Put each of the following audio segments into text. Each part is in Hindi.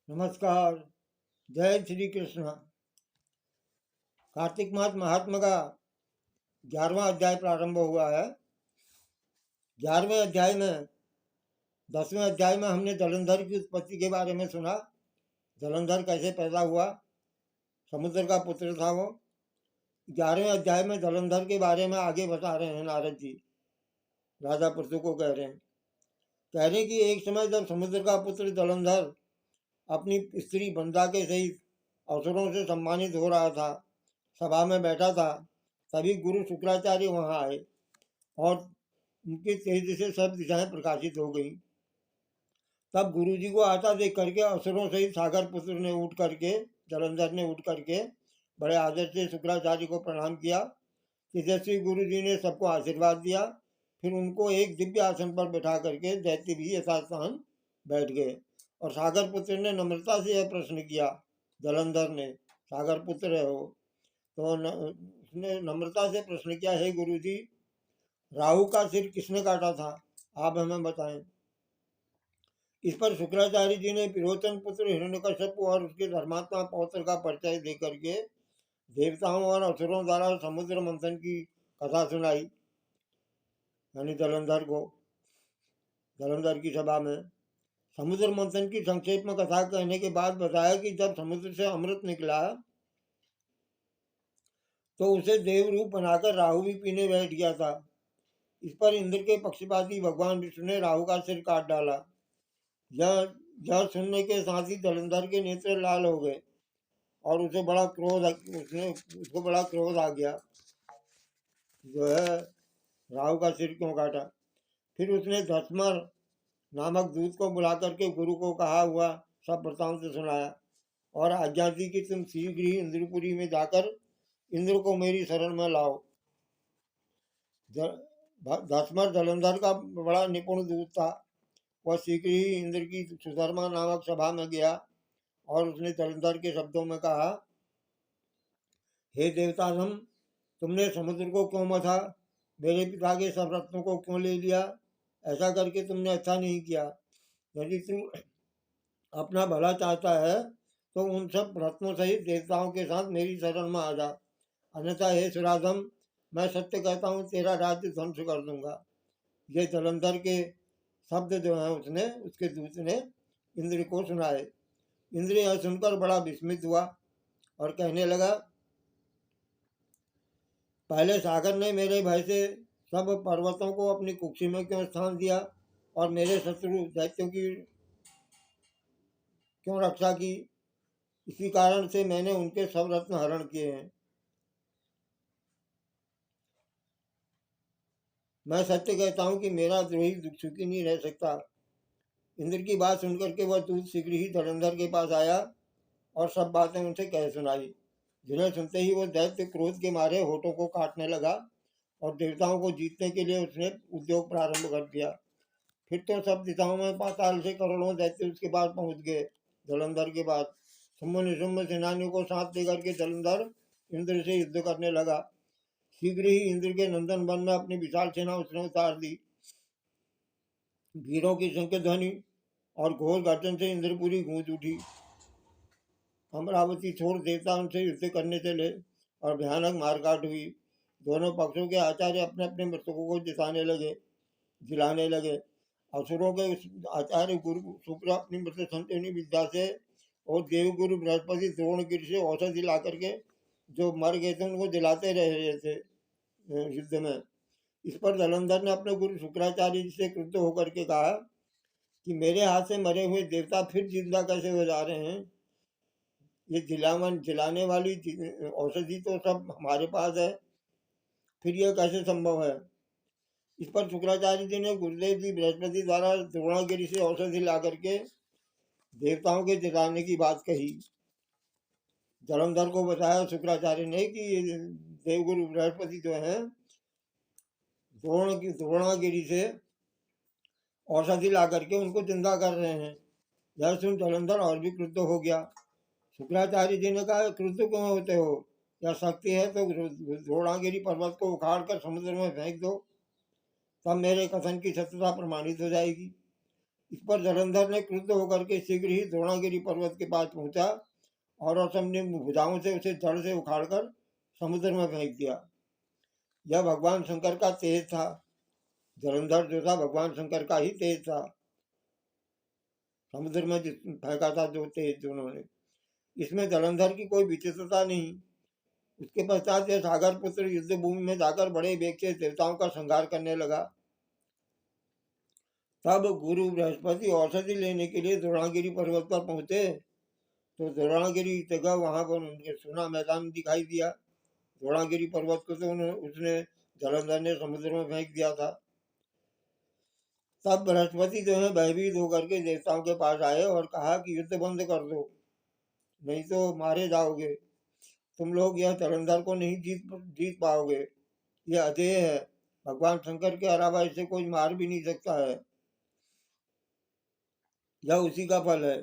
नमस्कार। जय श्री कृष्ण। कार्तिक मास महात्मा का 11वां अध्याय प्रारंभ हुआ है। 11वें अध्याय में 10वें अध्याय में हमने जलंधर की उत्पत्ति के बारे में सुना। जलंधर कैसे पैदा हुआ, समुद्र का पुत्र था वो। 11वें अध्याय में जलंधर के बारे में आगे बता रहे हैं नारद जी। राजा पृथु को कह रहे हैं कि एक समय जब समुद्र का पुत्र जलंधर अपनी स्त्री बंदा के सहित अवसरों से सम्मानित हो रहा था, सभा में बैठा था, तभी गुरु शुक्राचार्य वहां आए और उनके तेज से सब दिशाएं प्रकाशित हो गई। तब गुरु जी को आता देख करके असुरों सहित सागर पुत्र ने उठ करके, जलंधर ने उठ करके बड़े आदर से शुक्राचार्य को प्रणाम किया। तेजस्वी गुरु जी ने सबको आशीर्वाद दिया। फिर उनको एक दिव्य आसन पर बैठा करके दैत्य भी यथास्थान बैठ गए। और सागर पुत्र ने नम्रता से यह प्रश्न किया, जलंधर ने, सागर पुत्र है वो, तो उसने नम्रता से प्रश्न किया, हे गुरु जी, राहु का सिर किसने काटा था, आप हमें बताएं। इस पर शुक्राचार्य जी ने पिरोचन पुत्र हिरण्यकश्यप और उसके धर्मात्मा पौत्र का परिचय दे करके देवताओं और असुरों द्वारा समुद्र मंथन की कथा सुनाई, यानी जलंधर की सभा में समुद्र मंथन की संक्षेप में कथा कहने के बाद बताया कि जब समुद्र से अमृत निकला तो उसे देव रूप बनाकर राहु भी पीने बैठ गया था। इस पर इंद्र के पक्षपाती भगवान विष्णु ने राहु का सिर काट डाला। यह सुनने के साथ ही जलंधर के नेत्र लाल हो गए और उसको बड़ा क्रोध आ गया, जो है राहु का सिर क्यों काटा। फिर उसने धस्मर नामक दूत को बुला करके गुरु को कहा हुआ सब वृतांत सुनाया और आज्ञा दी कि तुम शीघ्र ही इंद्रपुरी में जाकर इंद्र को मेरी शरण में लाओ। धस्मर जलंधर का बड़ा निपुण दूत था। वह शीघ्र ही इंद्र की सुधर्मा नामक सभा में गया और उसने जलंधर के शब्दों में कहा, हे देवताधम, तुमने समुद्र को क्यों मथा, मेरे पिता के सब रत्नों को क्यों ले लिया, ऐसा करके तुमने अच्छा नहीं किया। यदि तू अपना भला चाहता है तो उन सब रत्नों सहित देवताओं के साथ मेरी शरण में आ जा, अन्यथा हे सुराधम, मैं सत्य कहता हूँ तेरा राज्य ध्वंस कर दूंगा। ये जलंधर के शब्द जो है उसके दूत ने इंद्र को सुनाए। इंद्र यह सुनकर बड़ा विस्मित हुआ और कहने लगा, पहले सागर ने मेरे भय से सब पर्वतों को अपनी कुक्षी में क्यों स्थान दिया और मेरे शत्रु दैत्यों की क्यों रक्षा की, इसी कारण से मैंने उनके सब रत्न हरण किए हैं। मैं सत्य कहता हूँ कि मेरा द्रोही सुखी नहीं रह सकता। इंद्र की बात सुनकर के वह दूत शीघ्र ही जलंधर के पास आया और सब बातें उनसे कह सुनाई, जिन्हें सुनते ही वह दैत्य क्रोध के मारे होठों को काटने लगा और देवताओं को जीतने के लिए उसने उद्योग प्रारंभ कर दिया। फिर तो सब दिशाओं में पाताल से करोड़ों दैत्य उसके पास पहुंच गए। जलंधर के बाद शुंभ निशुंभ सेनानियों को साथ लेकर के जलंधर इंद्र से युद्ध करने लगा। शीघ्र ही इंद्र के नंदन वन में अपनी विशाल सेना उसने उतार दी। वीरों की शंख ध्वनि और घोर गर्जन से इंद्रपुरी गूंज उठी। अमरावती छोड़ देवता उनसे युद्ध करने चले और भयानक मारकाट हुई। दोनों पक्षों के आचार्य अपने अपने मृतकों को जिलाने लगे। असुरों के आचार्य गुरु शुक्र अपनी मृत संतनी विद्या से और देवगुरु बृहस्पति द्रोणगिरि से औषधि ला करके जो मर गए थे उनको दिलाते रहे थे युद्ध में। इस पर जलंधर ने अपने गुरु शुक्राचार्य जी से क्रुद्ध होकर के कहा कि मेरे हाथ से मरे हुए देवता फिर जिंदा कैसे हो जा रहे हैं। ये जिलाने वाली औषधि तो सब हमारे पास है, फिर यह कैसे संभव है। इस पर शुक्राचार्य जी ने गुरुदेव जी बृहस्पति द्वारा द्रोणागिरि से औषधि ला करके देवताओं के जिलाने की बात कही। जलंधर को बताया शुक्राचार्य ने कि देवगुरु बृहस्पति जो है द्रोणागिरि से औषधि ला करके उनको जिंदा कर रहे हैं। यह सुन जलंधर और भी क्रुद्ध हो गया। शुक्राचार्य जी ने कहा, क्रुद्ध क्यों होते हो, या शक्ति है तो द्रोणागिरि पर्वत को उखाड़ कर समुद्र में फेंक दो, तब मेरे कथन की सत्यता प्रमाणित हो जाएगी। इस पर जलंधर ने क्रुद्ध होकर के शीघ्र ही द्रोणागिरी पर्वत के पास पहुंचा और अपनी भुजाओं से उसे जड़ से उखाड़कर समुद्र में फेंक दिया। यह भगवान शंकर का तेज था। जलंधर जो था भगवान शंकर का ही तेज था। समुद्र में फेंका था जो तेज उन्होंने, इसमें जलंधर की कोई विचित्रता नहीं। उसके पश्चात यह सागर पुत्र युद्ध भूमि में जाकर बड़े वेग से देवताओं का संहार करने लगा। तब गुरु बृहस्पति औषधि लेने के लिए द्रोणागिरी पर्वत पर पहुंचे तो द्रोणागिरी जगह वहां पर उनके सुना मैदान दिखाई दिया। द्रोणागिरी पर्वत को तो उसने जलंधर ने समुद्र में फेंक दिया था। तब बृहस्पति जो है भयभीत होकर के देवताओं के पास आए और कहा कि युद्ध बंद कर दो, नहीं तो मारे जाओगे। तुम लोग यह जलंधर को नहीं जीत पाओगे। यह अजेय है, भगवान शंकर के अलावा इसे कोई मार भी नहीं सकता है। यह उसी का फल है।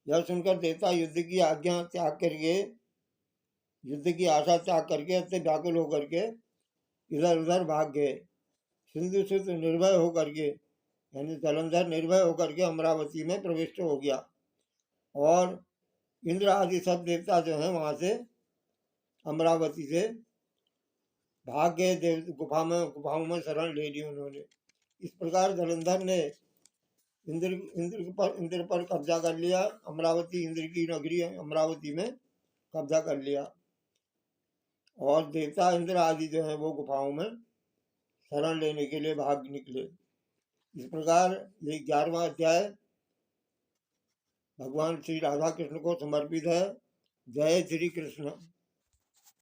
यह सुनकर देवता युद्ध की आज्ञा त्याग करके, युद्ध की आशा त्याग करके अत्यंत व्याकुल होकर के इधर उधर भाग गए। सिंधु सुत निर्भय होकर के, यानी जलंधर निर्भय होकर के अमरावती में प्रविष्ट हो गया और इंद्र आदि सब देवता जो हैं वहां से अमरावती से भाग गए। देव गुफाओं में शरण ले ली उन्होंने। इस प्रकार जलंधर ने इंद्र पर कब्जा कर लिया। अमरावती, इंद्र की नगरी अमरावती में कब्जा कर लिया और देवता इंद्र आदि जो है वो गुफाओं में शरण लेने के लिए भाग निकले। इस प्रकार ये 11वां अध्याय भगवान श्री राधा कृष्ण को समर्पित है। जय श्री कृष्ण।